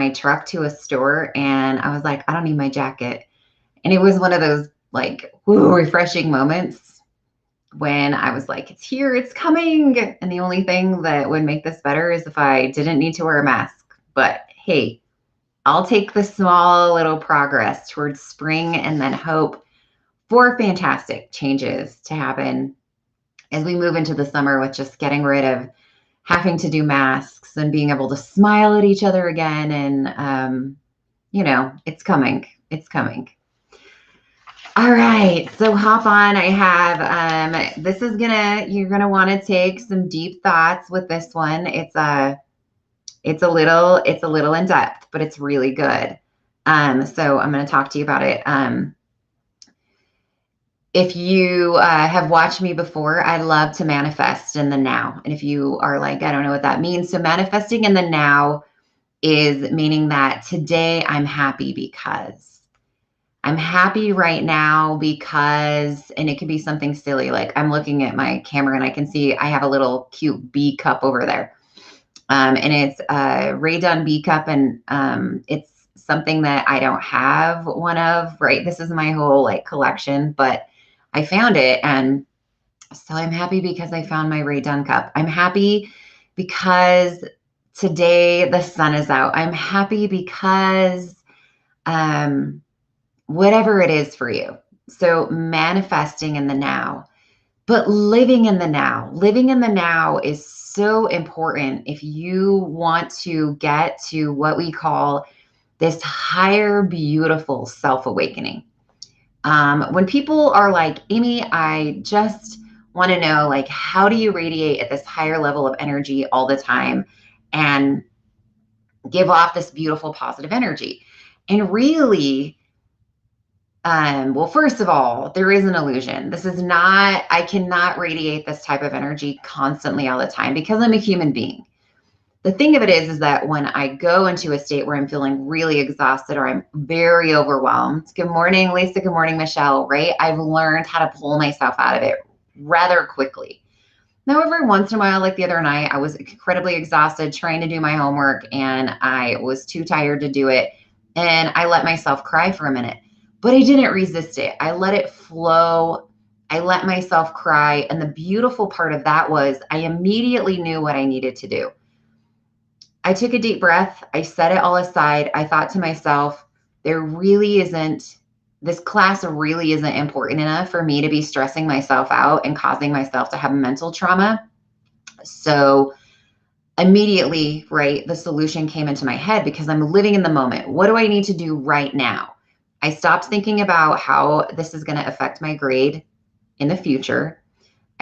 my truck to a store and I was like, I don't need my jacket. And it was one of those like woo, refreshing moments when I was like, it's here, it's coming. And the only thing that would make this better is if I didn't need to wear a mask. But hey, I'll take the small little progress towards spring and then hope for fantastic changes to happen as we move into the summer with just getting rid of having to do masks and being able to smile at each other again. And, it's coming. It's coming. All right, so hop on. I have you're gonna want to take some deep thoughts with this one. It's a little in depth, but it's really good. So I'm gonna talk to you about it. If you have watched me before, I love to manifest in the now. And if you are like, I don't know what that means. So manifesting in the now is meaning that today I'm happy because I'm happy right now because, and it could be something silly. Like I'm looking at my camera and I can see I have a little cute B cup over there. And it's a Rae Dunn B cup. And it's something that I don't have one of, right? This is my whole like collection, but I found it. And so I'm happy because I found my Rae Dunn cup. I'm happy because today the sun is out. I'm happy because, whatever it is for you. So manifesting in the now, but living in the now. Living in the now is so important if you want to get to what we call this higher, beautiful self-awakening. When people are like, Amy, I just want to know, like, how do you radiate at this higher level of energy all the time and give off this beautiful, positive energy? And really, well, first of all, there is an illusion. This is not, I cannot radiate this type of energy constantly all the time because I'm a human being. The thing of it is that when I go into a state where I'm feeling really exhausted or I'm very overwhelmed, good morning, Lisa, good morning, Michelle, right? I've learned how to pull myself out of it rather quickly. Now, every once in a while, like the other night, I was incredibly exhausted trying to do my homework and I was too tired to do it. And I let myself cry for a minute, but I didn't resist it. I let it flow. I let myself cry. And the beautiful part of that was I immediately knew what I needed to do. I took a deep breath. I set it all aside. I thought to myself, this class really isn't important enough for me to be stressing myself out and causing myself to have mental trauma. So immediately, right, the solution came into my head because I'm living in the moment. What do I need to do right now? I stopped thinking about how this is going to affect my grade in the future.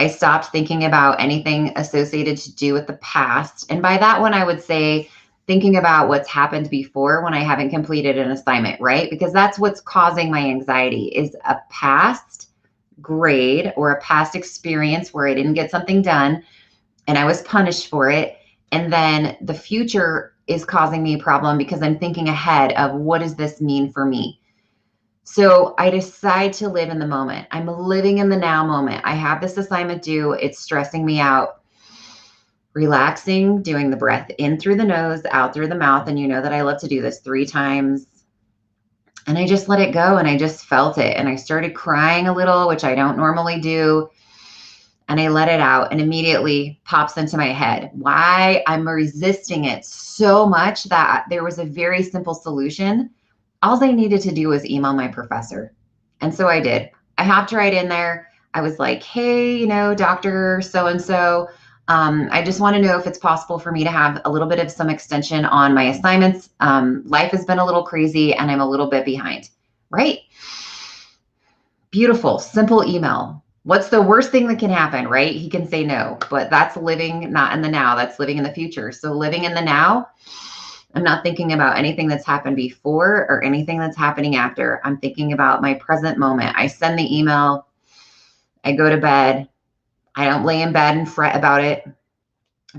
I stopped thinking about anything associated to do with the past. And by that one, I would say thinking about what's happened before when I haven't completed an assignment, right? Because that's what's causing my anxiety is a past grade or a past experience where I didn't get something done and I was punished for it. And then the future is causing me a problem because I'm thinking ahead of what does this mean for me? So I decide to live in the moment. I'm living in the now moment. I have this assignment due. It's stressing me out. Relaxing, doing the breath in through the nose, out through the mouth. And you know that I love to do this 3 times. And I just let it go and I just felt it. And I started crying a little, which I don't normally do. And I let it out and immediately pops into my head why I'm resisting it so much that there was a very simple solution. All I needed to do was email my professor. And so I did. I hopped right in there. I was like, hey, Dr. So-and-so, I just want to know if it's possible for me to have a little bit of some extension on my assignments. Life has been a little crazy and I'm a little bit behind, right? Beautiful, simple email. What's the worst thing that can happen, right? He can say no, but that's living not in the now, that's living in the future. So living in the now, I'm not thinking about anything that's happened before or anything that's happening after. I'm thinking about my present moment. I send the email. I go to bed. I don't lay in bed and fret about it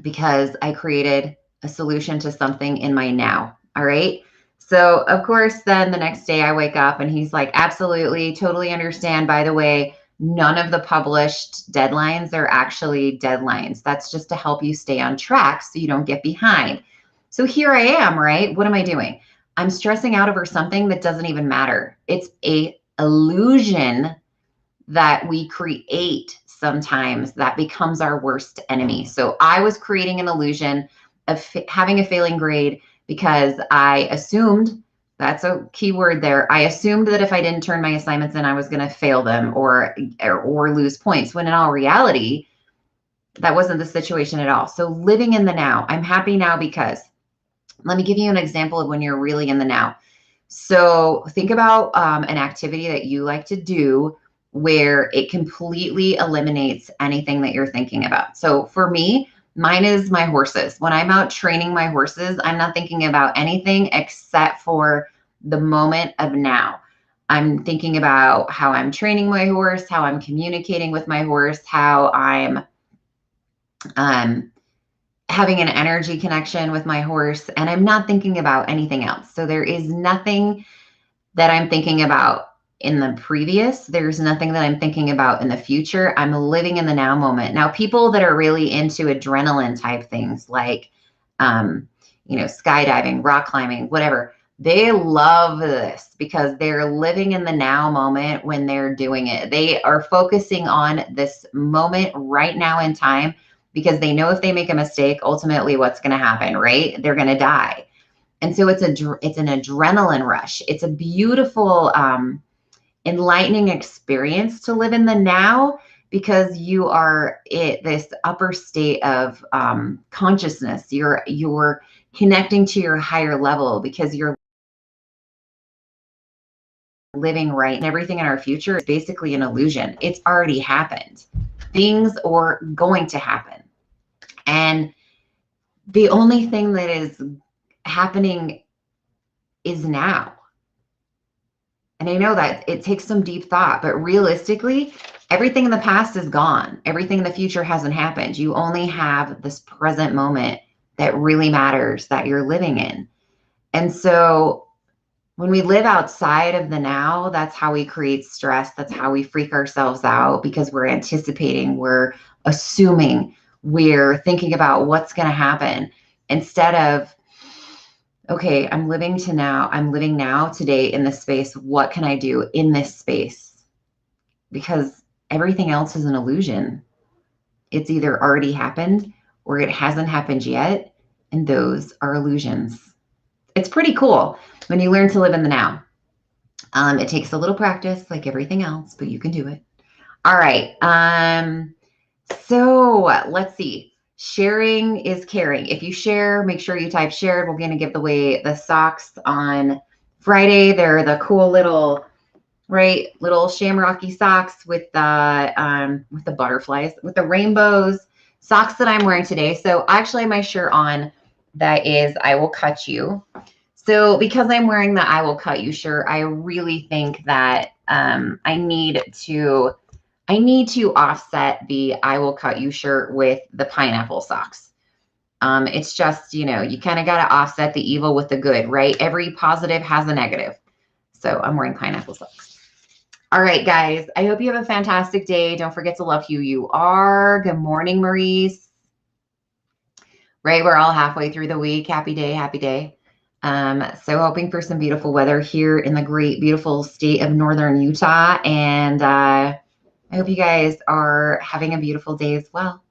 because I created a solution to something in my now. All right. So, of course, then the next day I wake up and he's like, absolutely, totally understand. By the way, none of the published deadlines are actually deadlines. That's just to help you stay on track so you don't get behind. So here I am, right? What am I doing? I'm stressing out over something that doesn't even matter. It's a illusion that we create sometimes that becomes our worst enemy. So I was creating an illusion of having a failing grade because I assumed, that's a key word there, I assumed that if I didn't turn my assignments in, I was going to fail them or lose points, when in all reality, that wasn't the situation at all. So living in the now, I'm happy now because, let me give you an example of when you're really in the now. So think about an activity that you like to do where it completely eliminates anything that you're thinking about. So for me, mine is my horses. When I'm out training my horses, I'm not thinking about anything except for the moment of now. I'm thinking about how I'm training my horse, how I'm communicating with my horse, how I'm um, having an energy connection with my horse, and I'm not thinking about anything else. So there is nothing that I'm thinking about in the previous. There's nothing that I'm thinking about in the future. I'm living in the now moment. Now, people that are really into adrenaline type things like, skydiving, rock climbing, whatever, they love this because they're living in the now moment when they're doing it. They are focusing on this moment right now in time because they know if they make a mistake, ultimately what's going to happen, right? They're going to die. And so it's an adrenaline rush. It's a beautiful, enlightening experience to live in the now because you are at this upper state of consciousness. You're connecting to your higher level because you're living right, and everything in our future is basically an illusion. It's already happened. Things are going to happen. And the only thing that is happening is now. And I know that it takes some deep thought, but realistically, everything in the past is gone. Everything in the future hasn't happened. You only have this present moment that really matters that you're living in. And so when we live outside of the now, that's how we create stress. That's how we freak ourselves out because we're anticipating, we're assuming, we're thinking about what's going to happen instead of, okay, I'm living now today in this space. What can I do in this space? Because everything else is an illusion. It's either already happened or it hasn't happened yet. And those are illusions. It's pretty cool when you learn to live in the now. It takes a little practice like everything else, but you can do it. All right. So let's see. Sharing is caring. If you share, make sure you type shared. We're going to give away the socks on Friday. They're the cool little shamrocky socks with the butterflies, with the rainbows, socks that I'm wearing today. So actually, my shirt on that is I Will Cut You. So because I'm wearing the I Will Cut You shirt, I really think that I need to offset the I Will Cut You shirt with the pineapple socks. It's just, you kind of got to offset the evil with the good, right? Every positive has a negative. So I'm wearing pineapple socks. All right, guys, I hope you have a fantastic day. Don't forget to love who you are. Good morning, Maurice. Right, we're all halfway through the week. Happy day, happy day. So hoping for some beautiful weather here in the great, beautiful state of Northern Utah. And I hope you guys are having a beautiful day as well.